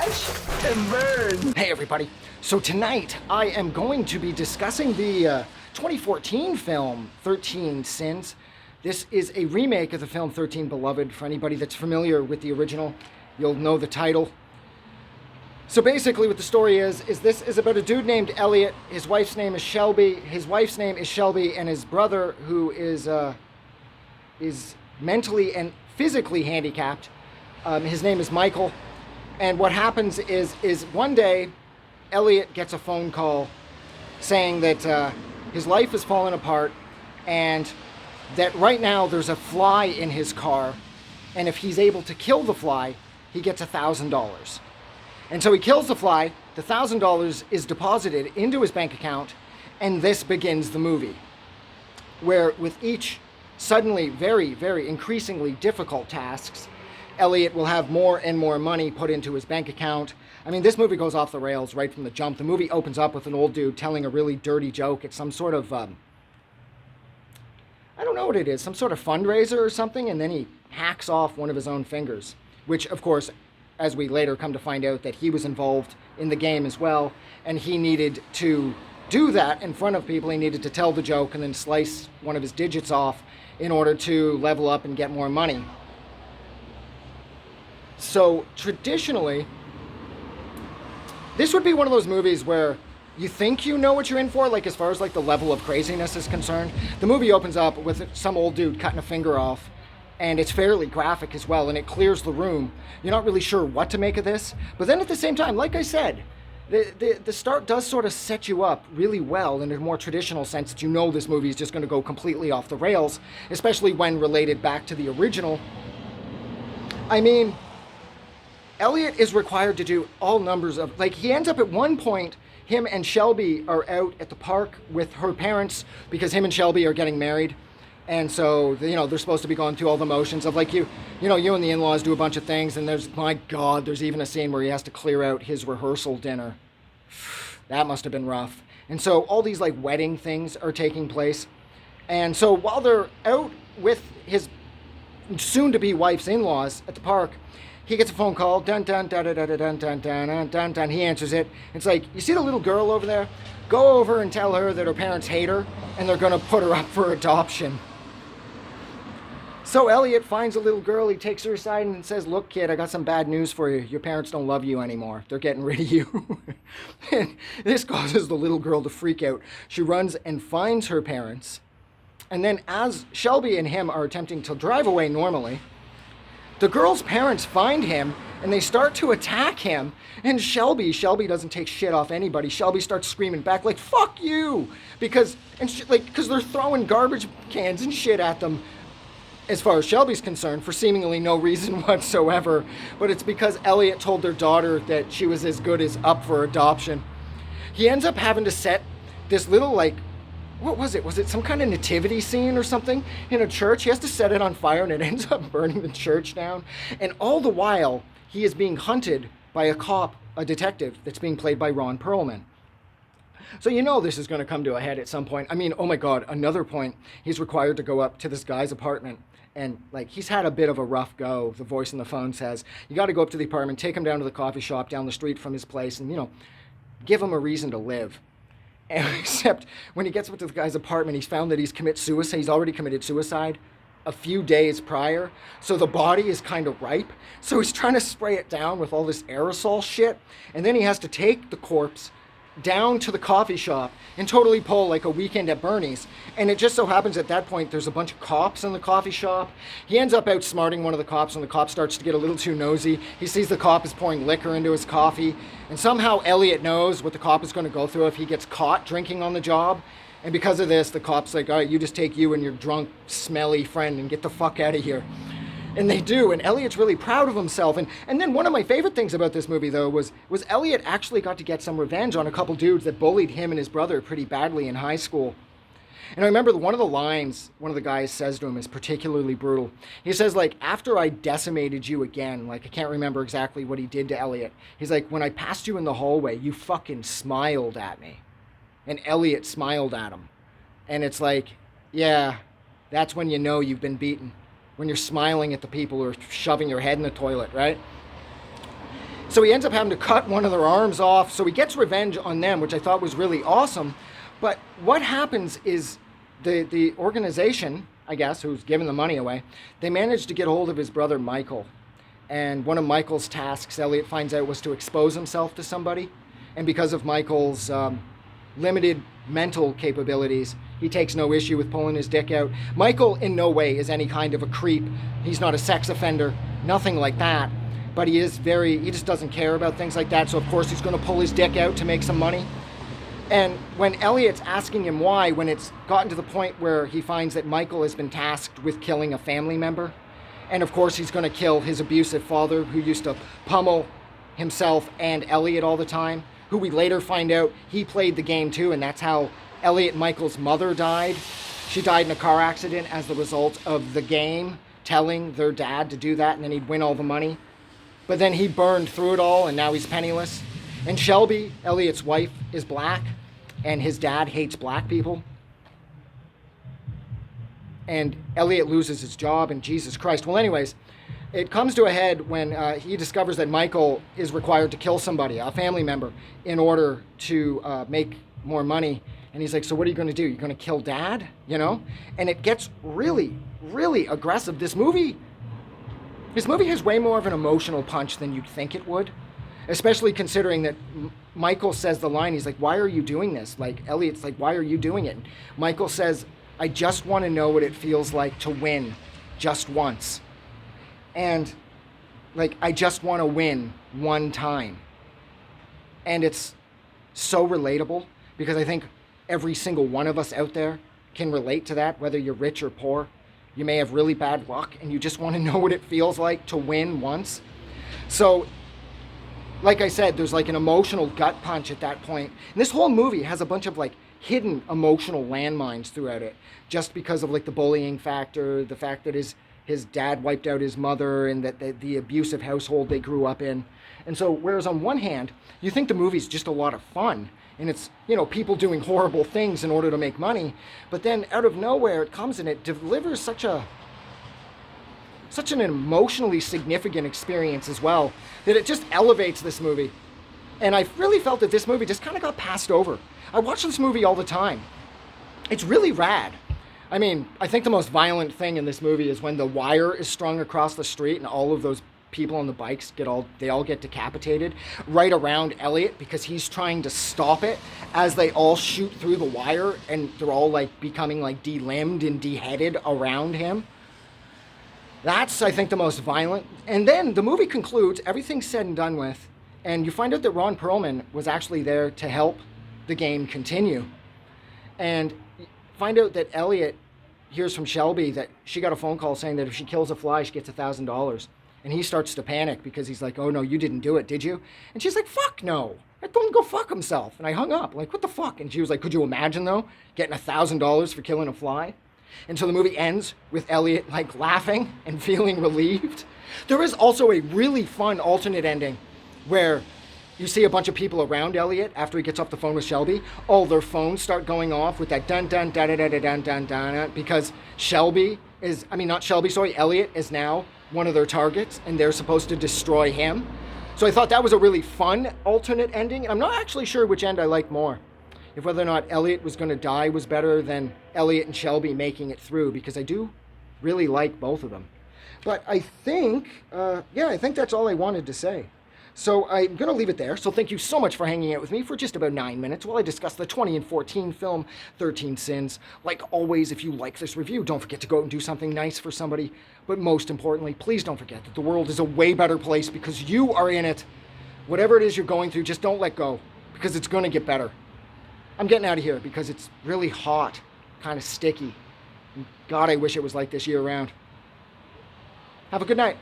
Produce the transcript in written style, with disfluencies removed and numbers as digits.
Watch and burn. Hey everybody. So tonight I am going to be discussing the 2014 film 13 Sins. This is a remake of the film 13 Beloved. For anybody that's familiar with the original, you'll know the title. So basically what the story is this is about a dude named Elliot. His wife's name is Shelby. His wife's name is Shelby, and his brother, who is mentally and physically handicapped, his name is Michael. And what happens is one day, Elliot gets a phone call saying that his life is falling apart and that right now there's a fly in his car, and if he's able to kill the fly, he gets $1,000. And so he kills the fly, the $1,000 is deposited into his bank account, and this begins the movie, where with each suddenly very, very increasingly difficult tasks, Elliot will have more and more money put into his bank account. I mean, this movie goes off the rails right from the jump. The movie opens up with an old dude telling a really dirty joke. It's some sort of, I don't know what it is, some sort of fundraiser or something, and then he hacks off one of his own fingers, which, of course, as we later come to find out, that he was involved in the game as well, and he needed to do that in front of people. He needed to tell the joke and then slice one of his digits off in order to level up and get more money. So traditionally, this would be one of those movies where you think you know what you're in for, like as far as like the level of craziness is concerned. The movie opens up with some old dude cutting a finger off, and it's fairly graphic as well, and it clears the room. You're not really sure what to make of this, but then at the same time, like I said, the start does sort of set you up really well in a more traditional sense that you know this movie is just going to go completely off the rails, especially when related back to the original. I mean, Elliot is required to do all numbers of, like, he ends up at one point, him and Shelby are out at the park with her parents because him and Shelby are getting married. And so, you know, they're supposed to be going through all the motions of like you and the in-laws do a bunch of things, and my God, there's even a scene where he has to clear out his rehearsal dinner. That must have been rough. And so all these like wedding things are taking place. And so while they're out with his soon-to-be wife's in-laws at the park, he gets a phone call, dun dun dun dun dun dun dun dun dun dun. He answers it. It's like, you see the little girl over there? Go over and tell her that her parents hate her, and they're gonna put her up for adoption. So Elliot finds a little girl, he takes her aside and says, look kid, I got some bad news for you. Your parents don't love you anymore. They're getting rid of you. And this causes the little girl to freak out. She runs and finds her parents. And then as Shelby and him are attempting to drive away normally, the girl's parents find him and they start to attack him. And Shelby doesn't take shit off anybody. Shelby starts screaming back like, fuck you! Because they're throwing garbage cans and shit at them, as far as Shelby's concerned, for seemingly no reason whatsoever. But it's because Elliot told their daughter that she was as good as up for adoption. He ends up having to set this little, like, what was it? Was it some kind of nativity scene or something in a church? He has to set it on fire and it ends up burning the church down. And all the while, he is being hunted by a detective that's being played by Ron Perlman. So you know this is going to come to a head at some point. I mean, oh my God, another point, he's required to go up to this guy's apartment. And like, he's had a bit of a rough go. The voice on the phone says, you got to go up to the apartment, take him down to the coffee shop down the street from his place and, give him a reason to live. Except when he gets up to the guy's apartment, he's found that he's already committed suicide a few days prior. So the body is kind of ripe. So he's trying to spray it down with all this aerosol shit. And then he has to take the corpse down to the coffee shop and totally pull like a Weekend at Bernie's. And it just so happens at that point there's a bunch of cops in the coffee shop. He ends up outsmarting one of the cops when the cop starts to get a little too nosy. He sees the cop is pouring liquor into his coffee, and somehow Elliot knows what the cop is going to go through if he gets caught drinking on the job. And because of this, the cop's like, all right, you just take you and your drunk, smelly friend and get the fuck out of here. And they do, and Elliot's really proud of himself. And then one of my favorite things about this movie, though, was Elliot actually got to get some revenge on a couple dudes that bullied him and his brother pretty badly in high school. And I remember one of the lines one of the guys says to him is particularly brutal. He says, like, after I decimated you again, like, I can't remember exactly what he did to Elliot. He's like, when I passed you in the hallway, you fucking smiled at me. And Elliot smiled at him. And it's like, yeah, that's when you know you've been beaten. When you're smiling at the people who are shoving your head in the toilet, right? So he ends up having to cut one of their arms off. So he gets revenge on them, which I thought was really awesome. But what happens is the organization, I guess, who's giving the money away, they managed to get hold of his brother Michael. And one of Michael's tasks, Elliot finds out, was to expose himself to somebody. And because of Michael's limited mental capabilities, he takes no issue with pulling his dick out. Michael in no way is any kind of a creep. He's not a sex offender, nothing like that. But he just doesn't care about things like that. So of course he's going to pull his dick out to make some money. And when Elliot's asking him why, when it's gotten to the point where he finds that Michael has been tasked with killing a family member, and of course he's going to kill his abusive father who used to pummel himself and Elliot all the time, who we later find out he played the game too, and that's how Elliot and Michael's mother died. She died in a car accident as the result of the game telling their dad to do that, and then he'd win all the money. But then he burned through it all, and now he's penniless. And Shelby, Elliot's wife, is black, and his dad hates black people. And Elliot loses his job, and Jesus Christ. Well, anyways, it comes to a head when he discovers that Michael is required to kill somebody, a family member, in order to make more money. And he's like, so what are you going to do? You're going to kill Dad? You know? And it gets really, really aggressive. This movie has way more of an emotional punch than you'd think it would. Especially considering that Michael says the line, he's like, why are you doing this? Like, Elliot's like, why are you doing it? And Michael says, I just want to know what it feels like to win just once. And, like, I just want to win one time. And it's so relatable because I think every single one of us out there can relate to that, whether you're rich or poor. You may have really bad luck and you just want to know what it feels like to win once. So, like I said, there's like an emotional gut punch at that point. And this whole movie has a bunch of like hidden emotional landmines throughout it, just because of like the bullying factor, the fact that his dad wiped out his mother, and that the abusive household they grew up in. And so, whereas on one hand, you think the movie's just a lot of fun, and it's, you know, people doing horrible things in order to make money, but then out of nowhere it comes and it delivers such an emotionally significant experience as well, that it just elevates this movie. And I really felt that this movie just kind of got passed over. I watch this movie all the time. It's really rad. I mean, I think the most violent thing in this movie is when the wire is strung across the street and all of those people on the bikes they all get decapitated right around Elliot because he's trying to stop it as they all shoot through the wire and they're all like becoming like delimbed and deheaded around him. That's, I think, the most violent. And then the movie concludes, everything's said and done with, and you find out that Ron Perlman was actually there to help the game continue. And find out that Elliot hears from Shelby that she got a phone call saying that if she kills a fly, she gets $1,000. And he starts to panic because he's like, oh no, you didn't do it, did you? And she's like, fuck no. I told him to go fuck himself. And I hung up. Like, what the fuck? And she was like, could you imagine though, getting $1,000 for killing a fly? And so the movie ends with Elliot like laughing and feeling relieved. There is also a really fun alternate ending where you see a bunch of people around Elliot after he gets off the phone with Shelby. All their phones start going off with that dun dun dun dun dun dun dun dun because Elliot is now one of their targets and they're supposed to destroy him. So I thought that was a really fun alternate ending. And I'm not actually sure which end I like more. If whether or not Elliot was going to die was better than Elliot and Shelby making it through, because I do really like both of them. But I think that's all I wanted to say. So I'm going to leave it there. So thank you so much for hanging out with me for just about 9 minutes while I discuss the 2014 film 13 Sins. Like always, if you like this review, don't forget to go out and do something nice for somebody. But most importantly, please don't forget that the world is a way better place because you are in it. Whatever it is you're going through, just don't let go because it's going to get better. I'm getting out of here because it's really hot, kind of sticky. God, I wish it was like this year round. Have a good night.